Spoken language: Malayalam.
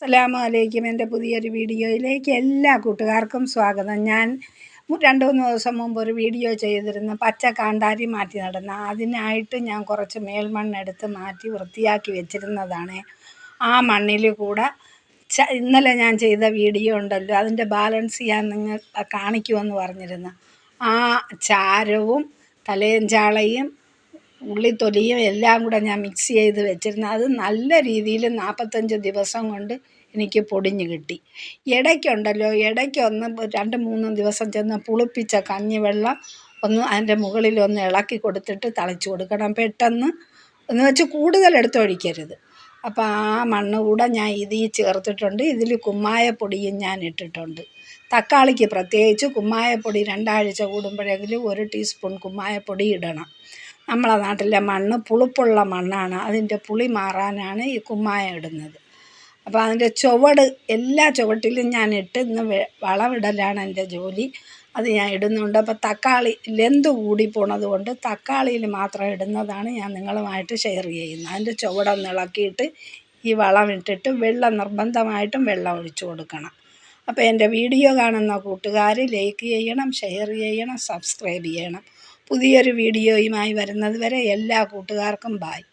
അസ്സലാമു അലൈക്കും. എൻ്റെ പുതിയൊരു വീഡിയോയിലേക്ക് എല്ലാ കൂട്ടുകാർക്കും സ്വാഗതം. ഞാൻ 2-3 ദിവസം മുമ്പ് ഒരു വീഡിയോ ചെയ്തിരുന്നു, പച്ച കാന്താരി മാറ്റി നടുന്ന. അതിനായിട്ട് ഞാൻ കുറച്ച് മേൽമണ്ണെടുത്ത് മാറ്റി വൃത്തിയാക്കി വെച്ചിരുന്നതാണ്. ആ മണ്ണിൽ കൂടെ ഇന്നലെ ഞാൻ ചെയ്ത വീഡിയോ ഉണ്ടല്ലോ, അതിൻ്റെ ബാലൻസ് ഞാൻ നിങ്ങൾ കാണിക്കുമെന്ന് പറഞ്ഞിരുന്നു. ആ ചാരവും തലയഞ്ചാളയും ഉള്ളിത്തൊലിയും എല്ലാം കൂടെ ഞാൻ മിക്സ് ചെയ്ത് വെച്ചിരുന്നു. അത് നല്ല രീതിയിൽ 45 ദിവസം കൊണ്ട് എനിക്ക് പൊടിഞ്ഞ് കിട്ടി. ഇടയ്ക്കൊണ്ടല്ലോ, ഇടയ്ക്കൊന്ന് 2-3 ദിവസം ചെന്ന് പുളിപ്പിച്ച കഞ്ഞിവെള്ളം അതിൻ്റെ മുകളിലൊന്ന് ഇളക്കി കൊടുത്തിട്ട് തളിച്ചു കൊടുക്കണം. പെട്ടെന്ന് എന്ന് വെച്ച് കൂടുതൽ എടുത്തൊഴിക്കരുത്. അപ്പോൾ ആ മണ്ണ് കൂടെ ഞാൻ ഇതിൽ ചേർത്തിട്ടുണ്ട്. ഇതിൽ കുമ്മായപ്പൊടിയും ഞാൻ ഇട്ടിട്ടുണ്ട്. തക്കാളിക്ക് പ്രത്യേകിച്ച് കുമ്മായപ്പൊടി 2 ആഴ്ച കൂടുമ്പോഴെങ്കിലും 1 ടീസ്പൂൺ കുമ്മായപ്പൊടി ഇടണം. നമ്മളെ നാട്ടിലെ മണ്ണ് പുളിപ്പുള്ള മണ്ണാണ്. അതിൻ്റെ പുളി മാറാനാണ് ഈ കുമ്മായം ഇടുന്നത്. അപ്പോൾ അതിൻ്റെ ചുവട് എല്ലാ ചുവട്ടിലും ഞാൻ ഇട്ട് ഇന്ന് വളമിടലാണ് എൻ്റെ ജോലി. അത് ഞാൻ ഇടുന്നുണ്ട്. അപ്പോൾ തക്കാളി ലെന്ത് കൂടി പോണത് കൊണ്ട് തക്കാളിയിൽ മാത്രം ഇടുന്നതാണ് ഞാൻ നിങ്ങളുമായിട്ട് ഷെയർ ചെയ്യുന്നത്. അതിൻ്റെ ചുവടൊന്ന് ഇളക്കിയിട്ട് ഈ വളമിട്ടിട്ട് നിർബന്ധമായിട്ടും വെള്ളം ഒഴിച്ചു കൊടുക്കണം. അപ്പോൾ എൻ്റെ വീഡിയോ കാണുന്ന കൂട്ടുകാർ ലൈക്ക് ചെയ്യണം, ഷെയർ ചെയ്യണം, സബ്സ്ക്രൈബ് ചെയ്യണം. പുതിയൊരു വീഡിയോയുമായി വരുന്നത് വരെ എല്ലാ കൂട്ടുകാർക്കും ബായ്.